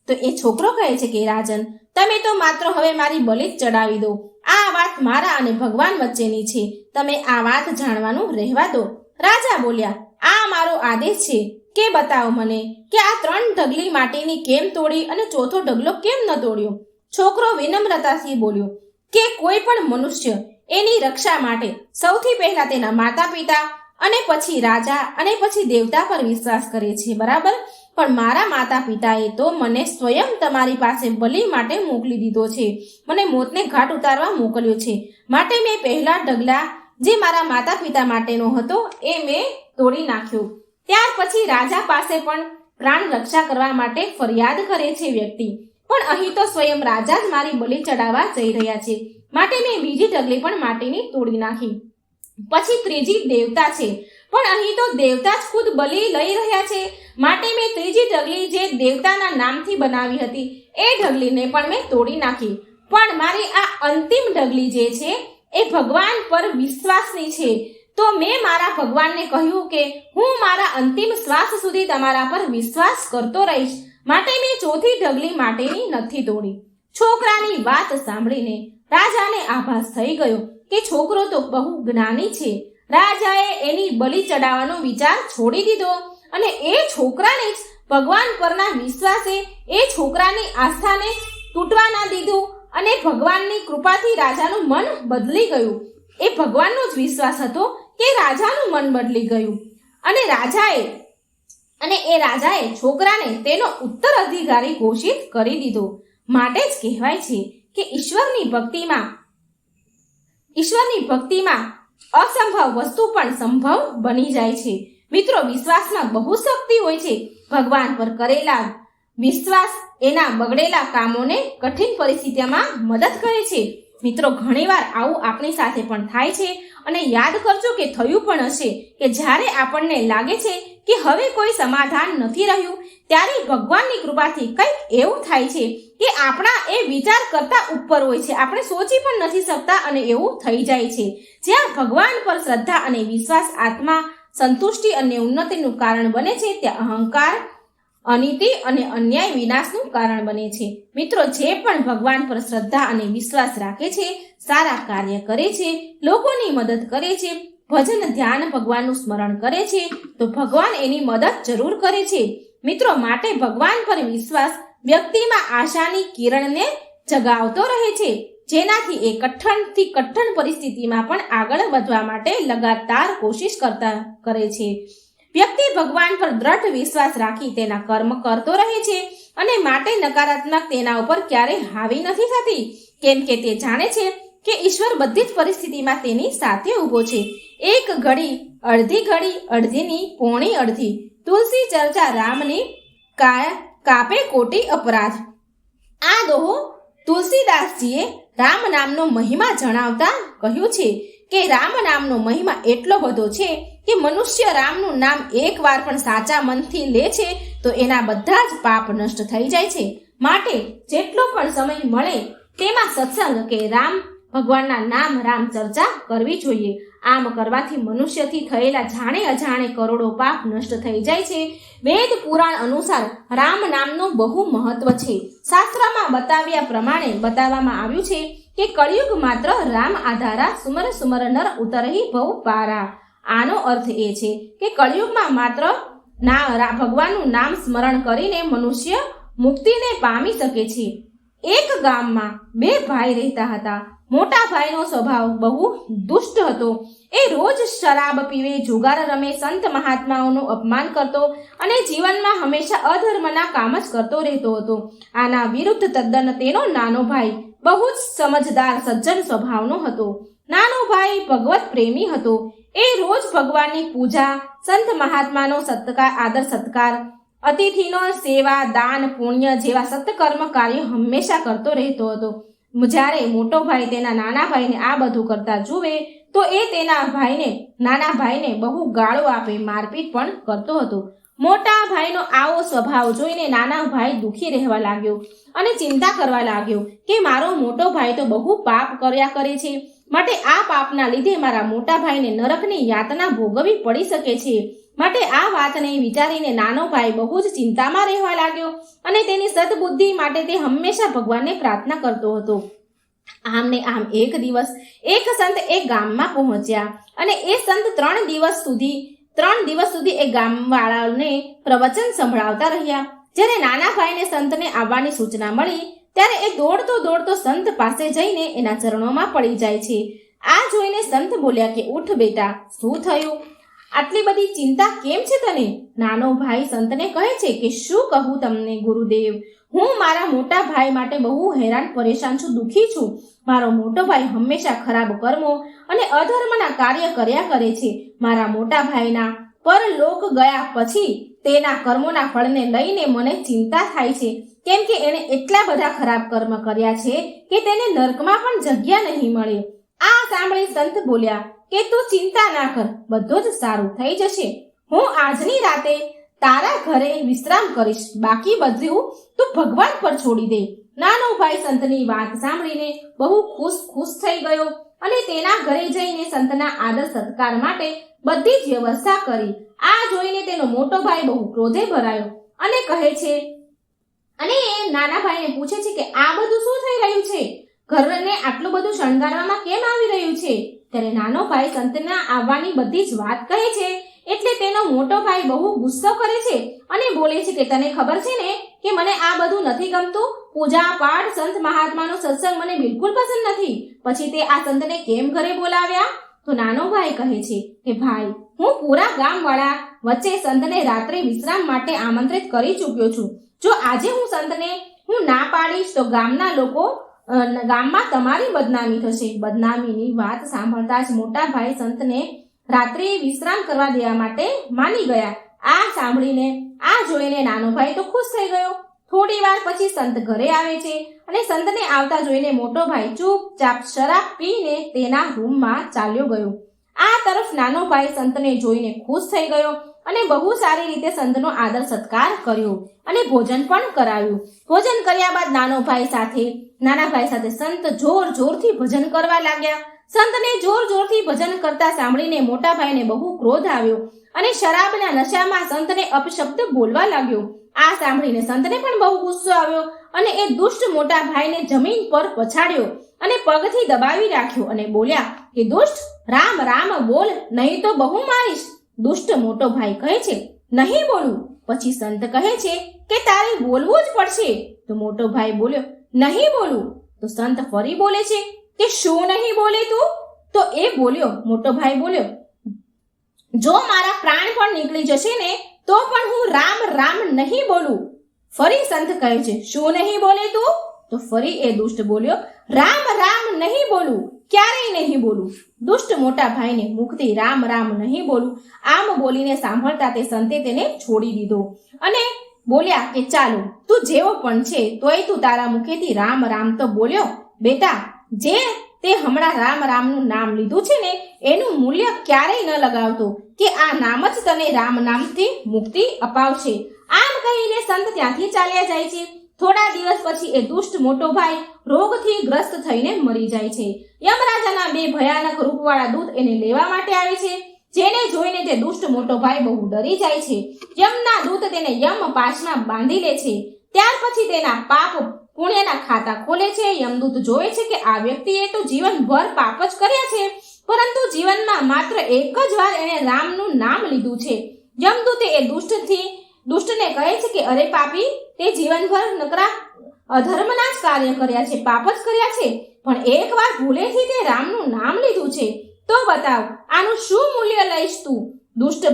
તો એ છોકરો કહે છે કે રાજન, તમે તો માત્ર હવે મારી બલિ જ ચડાવી દો. આ વાત મારા અને ભગવાન વચ્ચેની છે. તમે આ વાત જાણવાનું રહેવા દો. રાજા બોલ્યા, આ મારો આદેશ છે કે બતાવો મને કે આ 3 ઢગલી માટીની કેમ તોડી અને ચોથો ઢગલો કેમ ન તોડ્યો. છોકરો વિનમ્રતાથી બોલ્યો કે કોઈ પણ મનુષ્ય એની રક્ષા માટે સૌથી પહેલા તેના માતા પિતા અને પછી રાજા અને પછી દેવતા પર વિશ્વાસ કરે છે, બરાબર? પણ મારા માતા પિતાએ તો મને સ્વયં તમારી પાસે બલિ માટે મોકલી દીધો છે. મને મોતને ઘાટ ઉતારવા મોકલ્યો છે. માટે મેં પહેલા ઢગલા જે મારા માતા પિતા માટેનો હતો એ મેં તોડી નાખ્યો. ત્યાર પછી રાજા પાસે પણ પ્રાણ રક્ષા કરવા માટે ફરિયાદ કરે છે વ્યક્તિ. પણ અહીં તો સ્વયં રાજા જ મારી બલિ ચડાવવા જઈ રહ્યા છે. માટે મેં બીજી ઢગલી પણ માટીની તોડી નાખી. પછી ત્રીજી દેવતા છે, પણ અહીં તો દેવતા જ ખુદ બલિ લઈ રહ્યા છે. માટે મેં ત્રીજી ઢગલી જે દેવતાના નામથી બનાવી હતી એ ઢગલીને પણ મેં તોડી નાખી. પણ મારી આ અંતિમ ઢગલી જે છે એ ભગવાન પર વિશ્વાસની છે. તો મેં મારા ભગવાનને કહ્યું કે હું મારા અંતિમ શ્વાસ સુધી તમારા પર વિશ્વાસ કરતો રહીશ. માટે મેં ચોથી ઢગલી માટેની નથી તોડી. છોકરાની વાત સાંભળીને રાજાને આભાસ થઈ ગયો કે છોકરો તો બહુ જ્ઞાની છે. રાજાએ એની બલિ ચડાવવાનો વિચાર છોડી દીધો અને એ છોકરાને જ ભગવાન પરના વિશ્વાસે એ છોકરાની આસ્થાને તૂટવા ના દીધું અને ભગવાનની કૃપાથી રાજાનું મન બદલી ગયું. એ ભગવાનનો જ વિશ્વાસ હતો કે રાજાનું મન બદલી ગયું અને રાજાએ છોકરાને તેનો ઉત્તરાધિકારી ઘોષિત કરી દીધો. માટે જ કહેવાય છે કે ઈશ્વરની ભક્તિમાં અસંભવ વસ્તુ પણ સંભવ બની જાય છે. મિત્રો, વિશ્વાસમાં બહુ શક્તિ હોય છે. ભગવાન પર કરેલા વિશ્વાસ એના બગડેલા કામોને કઠિન પરિસ્થિતિમાં મદદ કરે છે. મિત્રો, ઘણીવાર આવું આપણી સાથે પણ થાય છે અને યાદ કરજો કે થયું પણ હશે કે જ્યારે આપણને લાગે છે કે હવે કોઈ સમાધાન નથી રહ્યું ત્યારે ભગવાનની કૃપાથી કંઈક એવું થાય છે કે આપણા એ વિચાર કરતા ઉપર હોય છે. આપણે સોચી પણ નથી શકતા અને એવું થઈ જાય છે. જ્યાં ભગવાન પર શ્રદ્ધા અને વિશ્વાસ આત્મા સંતુષ્ટિ અને ઉન્નતિનું કારણ બને છે, ત્યાં અહંકાર, અનીતિ અને અન્યાય વિનાશનું કારણ બને છે. મિત્રો, જે પણ ભગવાન પર શ્રદ્ધા અને વિશ્વાસ રાખે છે, સારા કાર્ય કરે છે, લોકોની મદદ કરે છે, ભજન ધ્યાન ભગવાનનું સ્મરણ કરે છે તો ભગવાન એની મદદ જરૂર કરે છે. મિત્રો, માટે ભગવાન પર વિશ્વાસ વ્યક્તિમાં આશાની કિરણને જગાવતો રહે છે, જેનાથી એ કઠણ પરિસ્થિતિમાં પણ આગળ વધવા માટે લગાતાર કોશિશ કરે છે. વ્યક્તિ ભગવાન પર દ્રઢ વિશ્વાસ રાખી તેના કર્મ કરતો રહે છે અને માટે નકારાત્મક તેના ઉપર ક્યારેય હાવી નથી થતી, કેમ કે તે જાણે છે કે ઈશ્વર બધી જ પરિસ્થિતિમાં તેની સાથે ઊભો છે. એક ઘડી અડધીની પોણી અડધી, તુલસી ચર્ચા રામની કાપે કોટી અપરાધ. આ દોહો તુલસીદાસજીએ રામ નામનો મહિમા જણાવતા કહ્યું છે કે રામ નામનો મહિમા એટલો બધો છે કે મનુષ્ય રામનું નામ એકવાર પણ સાચા મનથી લે છે તો એના બધા જ પાપ નષ્ટ થઈ જાય છે. માટે જેટલો પણ સમય મળે તેમાં સત્સંગ કે રામ ભગવાનના નામ રામ ચર્ચા કરવી જોઈએ. આમ કરવાથી મનુષ્યથી થયેલા જાણે અજાણે કરોડો પાપ નષ્ટ થઈ જાય છે. વેદ પુરાણ અનુસાર રામ નામનું બહુ મહત્વ છે. શાસ્ત્રમાં બતાવ્યા પ્રમાણે બતાવવામાં આવ્યું છે કે કળિયુગ માત્ર રામ આધારા સુમર સુમર નર ઉતરહી ભવ પારા. આનો અર્થ એ છે કે કળિયુગમાં માત્ર ભગવાનનું નામ સ્મરણ કરીને મનુષ્ય મુક્તિને પામી શકે છે. એક ગામમાં બે ભાઈ રહેતા હતા. મોટા ભાઈનો સ્વભાવ બહુ દુષ્ટ હતો. એ રોજ શરાબ પીવે, જુગાર રમે, સંત મહાત્માઓનું અપમાન કરતો અને જીવનમાં હંમેશા અધર્મના કામ જ કરતો રહેતો હતો. આના વિરુદ્ધ તદ્દન તેનો નાનો ભાઈ બહુ જ સમજદાર સજ્જન સ્વભાવનો હતો. નાનો ભાઈ ભગવત પ્રેમી હતો. એ રોજ ભગવાનની પૂજા, સંત મહાત્માનો આદર સત્કાર, અતિથિનો સેવા, દાન, પુણ્ય જેવા સત્કર્મ કાર્યો હંમેશા કરતો રહેતો હતો. જ્યારે મોટો ભાઈ તેના નાના ભાઈને આ બધું કરતા જુએ તો એ નાના ભાઈને બહુ ગાળો આપે, મારપીટ પણ કરતો હતો. મોટા ભાઈનો આવો સ્વભાવ જોઈને નાના ભાઈ દુઃખી રહેવા લાગ્યો અને ચિંતા કરવા લાગ્યો કે મારો મોટો ભાઈ તો બહુ પાપ કર્યા કરે છે, માટે આ પાપના લીધે મારા મોટા ભાઈને નરકની યાતના ભોગવવી પડી શકે છે. માટે આ વાતને વિચારીને નાનો ભાઈ બહુ જ ચિંતામાં રહેવા લાગ્યો અને તેની સદબુદ્ધિ માટે તે હંમેશા ભગવાનને પ્રાર્થના કરતો હતો. આમ ને આમ એક દિવસ એક સંત એક ગામમાં પહોંચ્યા અને એ સંત 3 દિવસ સુધી એ ગામવાળાઓને પ્રવચન સંભળાવતા રહ્યા. જ્યારે નાના ભાઈને સંતને આવવાની સૂચના મળી ત્યારે એ દોડતો સંત પાસે જઈને એના ચરણોમાં પડી જાય છે. આ જોઈને સંત બોલ્યા કે ઉઠ બેટા, શું થયું? આટલી બધી ચિંતા કેમ છે તને? નાનો ભાઈ સંતને કહે છે કે શું કહું તમને ગુરુદેવ, હું મારા મોટા ભાઈ માટે બહુ હેરાન પરેશાન છું, દુઃખી છું. મારો મોટો ભાઈ હંમેશા ખરાબ કર્મો અને અધર્મના કાર્ય કર્યા કરે છે. મારા મોટા ભાઈના પરલોક ગયા પછી તેના કર્મોના ફળને લઈને મને ચિંતા થાય છે, કેમ કે એણે એટલા બધા ખરાબ કર્મ કર્યા છે કે તેને નરકમાં પણ જગ્યા નહીં મળે. આ સાંભળી સંત બોલ્યા કે તું ચિંતા ના કર, બધું જ સારું થઈ જશે. હું આજની રાતે તારા ઘરે વિશ્રામ કરીશ, બાકી બધું તું ભગવાન પર છોડી દે. નાનો ભાઈ સંતની વાત સાંભળીને બહુ ખુશ થઈ ગયો અને તેના ઘરે જઈને સંતના આદર સત્કાર માટે બધી જ વ્યવસ્થા કરી. આ જોઈને તેનો મોટો ભાઈ બહુ ક્રોધે ભરાયો અને કહે છે અને નાના ભાઈને પૂછે છે કે આ બધું શું થઈ રહ્યું છે? ઘરને આટલું બધું શણગારવામાં કેમ આવી રહ્યું છે? ત્યારે નાનો ભાઈ સંતના આવવાની બધી જ વાત કહે છે. એટલે તેનો મોટો ભાઈ બહુ ગુસ્સો કરે છે અને બોલે છે કે તને ખબર છે ને કે મને આ બધું નથી ગમતું. પૂજા પાઠ, સંત મહાત્માનો સત્સંગ મને બિલકુલ પસંદ નથી. પછી તે આ સંતને કેમ ઘરે બોલાવ્યા? તો નાનો ભાઈ કહે છે કે ભાઈ, હું પૂરા ગામવાળા વચ્ચે સંતને રાત્રે વિશ્રામ માટે આમંત્રિત કરી ચૂક્યો છું. જો આજે હું ના પાડીશ તો ગામમાં તમારી બદનામી થશે. બદનામીની વાત સાંભળતા જ મોટા ભાઈ સંતને રાત્રે વિશ્રામ કરવા દેવા માટે માની ગયા. આ જોઈને નાનો ભાઈ તો ખુશ થઈ ગયો. થોડી વાર પછી સંત ઘરે આવે છે અને સંતને આવતા જોઈને મોટો ભાઈ ચૂપચાપ શરાબ પીને તેના રૂમમાં ચાલ્યો ગયો. આ તરફ નાનો ભાઈ સંતને જોઈને ખુશ થઈ ગયો અને બહુ સારી રીતે સંતનો આદર સત્કાર કર્યો અને ભોજન પણ કરાવ્યું. ભોજન કર્યા બાદ નાના ભાઈ સાથે સંત જોરથી ભજન કરવા લાગ્યા. સંતને જોરથી ભજન કરતા સાંભળીને મોટા ભાઈને બહુ ક્રોધ આવ્યો અને શરાબના નશામાં સંતને અપશબ્દ બોલવા લાગ્યો. આ સાંભળીને સંતને પણ બહુ ગુસ્સો આવ્યો અને એ દુષ્ટ મોટા ભાઈને જમીન પર પછાડ્યો અને પગથી દબાવી રાખ્યો અને બોલ્યા કે દુષ્ટ, રામ રામ બોલ, નહીં તો બહુ મારીશ. દુષ્ટ મોટો ભાઈ કહે છે નહીં બોલું. પછી સંત કહે છે કે તારે બોલવું જ પડશે. તો મોટો ભાઈ બોલ્યો નહીં બોલું. તો સંત ફરી બોલે છે કે શું નહીં બોલે તું? તો એ બોલ્યો, મોટો ભાઈ બોલ્યો, જો મારા પ્રાણ પણ નીકળી જશે ને તો પણ હું રામ રામ નહીં બોલું. ફરી સંત કહે છે શું નહીં બોલે તું? તો ફરી એ દુષ્ટ બોલ્યો, રામ રામ નહીં બોલું, ક્યારેય નહીં બોલું. દુષ્ટ મોટા ભાઈને મુખથી રામ રામ નહીં બોલું આમ બોલીને સાંભળતા તે સંતે તેને છોડી દીધો અને બોલ્યા કે ચાલો તું જેવો પણ છે તોય તું તારા મુખેથી રામ રામ તો બોલ્યો. બેટા, જે તે હમણાં રામ રામનું નામ લીધું છે ને એનું મૂલ્ય ક્યારેય ન લગાવતો કે આ નામ જ તને રામ નામથી મુક્તિ અપાવશે. આમ કહીને સંત ત્યાંથી ચાલ્યા જાય છે. થોડા દિવસ પછી એ દુષ્ટ મોટો ભાઈ રોગથી ગ્રસ્ત થઈને મરી જાય છે. યમરાજાના બે ભયાનક રૂપવાળા દૂત એને લેવા માટે આવે છે, જેને જોઈને તે દુષ્ટ મોટો ભાઈ બહુ ડરી જાય છે. યમના દૂત તેને યમ પાશમાં બાંધી લે છે. ત્યાર પછી તેના પાપ પુણ્યના ખાતા ખોલે છે. યમદૂત જોવે છે કે આ વ્યક્તિએ તો જીવનભર પાપ જ કર્યા છે, પરંતુ જીવનમાં માત્ર એક જ વાર એણે રામનું નામ લીધું છે. યમદૂતે એ દુષ્ટને કહે છે કે અરે પાપી, તે જીવનભર નકરા અધર્મના જ કાર્ય કર્યા છે, પાપ જ કર્યા છે, પણ એકવાર ભૂલેથી તે રામનું નામ લીધું છે. તો બતાવ આનું શું મૂલ્ય લઈશ તું? દુષ્ટ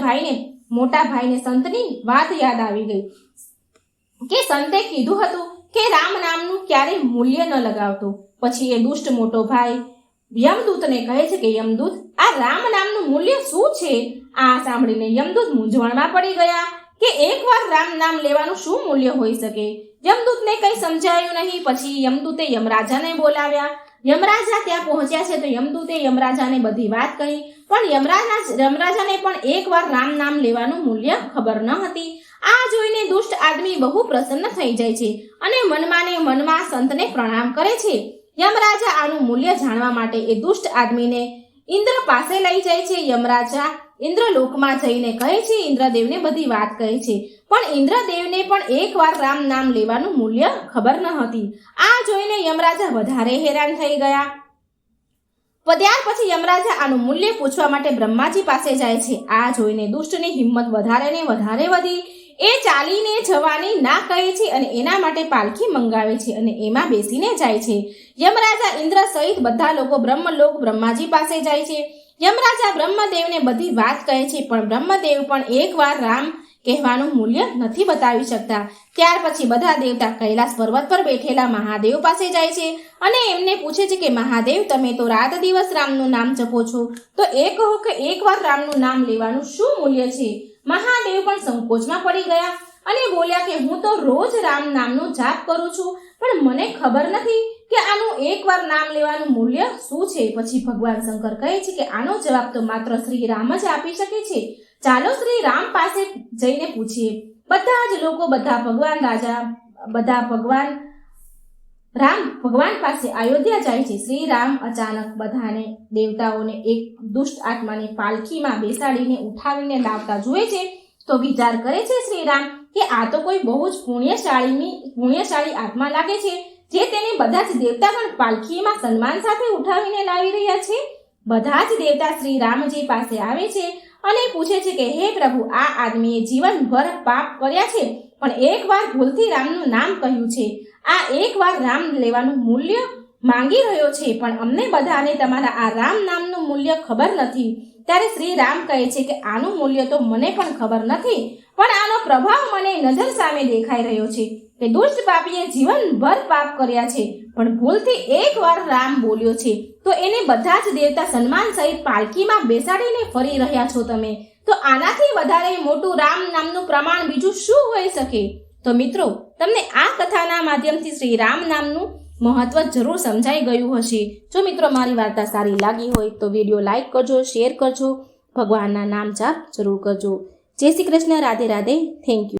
ભાઈને મોટા ભાઈને સંતની વાત યાદ આવી ગઈ કે સંતે કીધું હતું કે રામ નામનું ક્યારેય મૂલ્ય ન લગાવતો. પછી એ દુષ્ટ મોટો ભાઈ યમદૂતને કહે છે કે યમદૂત, આ રામ નામનું મૂલ્ય શું છે? આ સાંભળીને યમદૂત મૂંઝવણમાં પડી ગયા કે એકવાર રામ નામ લેવાનું શું મૂલ્ય હોઈ શકે. યમદૂતને કંઈ સમજાયું નહીં. પછી યમદૂતે યમરાજાને બોલાવ્યા. યમરાજા ત્યાં પહોંચ્યા છે તો યમદૂતે યમરાજાને બધી વાત કહી, પણ યમરાજાને પણ એકવાર રામ નામ લેવાનું મૂલ્ય ખબર ન હતી. આ જોઈને દુષ્ટ આદમી બહુ પ્રસન્ન થઈ જાય છે અને મનમાં સંતને પ્રણામ કરે છે. યમરાજા આનું મૂલ્ય જાણવા માટે એ દુષ્ટ આદમીને ઇન્દ્ર પાસે લઈ જાય છે. યમરાજા ઇન્દ્રલોકમાં જઈને કહે છે, ઇન્દ્રદેવને બધી વાત કહે છે, પણ ઇન્દ્રદેવને પણ એકવાર રામ નામ લેવાનું મૂલ્ય ખબર ન હતી. આ જોઈને યમરાજા વધારે હેરાન થઈ ગયા. ત્યાર પછી યમરાજા આનું મૂલ્ય પૂછવા માટે બ્રહ્માજી પાસે જાય છે. આ જોઈને દુષ્ટની હિંમત વધારે ને વધારે વધી. એ ચાલીને જવાની ના કહે છે અને એના માટે પાલખી મંગાવે છે અને એમાં બેસીને જાય છે. યમરાજા ઇન્દ્ર સહિત બધા લોકો બ્રહ્મલોક બ્રહ્માજી પાસે જાય છે. યમરાજા બ્રહ્મદેવને બધી વાત કહે છે, પણ બ્રહ્મદેવ પણ એકવાર રામ કહેવાનું મૂલ્ય નથી બતાવી શકતા. ત્યાર પછી બધા દેવતા કૈલાસ પર્વત પર બેઠેલા મહાદેવ પાસે જાય છે અને એમને પૂછે છે કે મહાદેવ, તમે તો રાત દિવસ રામનું નામ જપો છો, તો એ કહો કે એકવાર રામનું નામ લેવાનું શું મૂલ્ય છે? મહાદેવ પણ સંકોચમાં પડી ગયા અને બોલ્યા કે હું તો રોજ રામ નામનો જાપ કરું છું, પણ મને ખબર નથી કે આનું એકવાર નામ લેવાનું મૂલ્ય શું છે. પછી ભગવાન શંકર કહે છે કે આનો જવાબ તો માત્ર શ્રી રામ જ આપી શકે છે. ચાલો શ્રી રામ પાસે જઈને પૂછીએ. બધા જ લોકો ભગવાન પાસે અયોધ્યા જાય છે. શ્રી રામ અચાનક બધાને દેવતાઓને એક દુષ્ટ આત્માને પાલખીમાં બેસાડીને ઉઠાવીને લાવતા જુએ છે તો વિચાર કરે છે શ્રી રામ કે આ તો કોઈ બહુ જ પુણ્યશાળી આત્મા લાગે છે, જે તેને બધા જ દેવતાગણ પાલખીમાં સન્માન સાથે ઉઠાવીને લાવી રહ્યા છે. બધા જ દેવતા શ્રી રામજી પાસે આવે છે અને પૂછે છે કે હે પ્રભુ, આ આદમીએ જીવનભર પાપ કર્યા છે, પણ એકવાર ભૂલથી રામનું નામ કહ્યું છે. આ એકવાર રામ લેવાનું મૂલ્ય માંગી રહ્યો છે, પણ અમને બધાને તમારા આ રામ નામનું મૂલ્ય ખબર નથી. ત્યારે શ્રી રામ કહે છે કે આનું મૂલ્ય તો મને પણ ખબર નથી, પણ આનો પ્રભાવ મને નજર સામે દેખાઈ રહ્યો છે કે દુષ્ટ પાપીએ જીવનભર પાપ કર્યા છે, પણ ભૂલથી એકવાર રામ બોલ્યો છે, તો એને બધા જ દેવતા સન્માન સહિત પાલખીમાં બેસાડીને ફરી રહ્યા છો તમે. તો આનાથી વધારે મોટું રામ નામનું પ્રમાણ બીજું શું હોઈ શકે? તો મિત્રો, તમને આ કથાના માધ્યમથી શ્રી રામ નામનું મહત્વ જરૂર સમજાઈ ગયું હશે. જો મિત્રો મારી વાર્તા સારી લાગી હોય તો વિડીયો લાઈક કરજો, શેર કરજો, ભગવાનના નામ જાપ જરૂર કરજો. જય શ્રી કૃષ્ણ. રાધે રાધે. Thank you.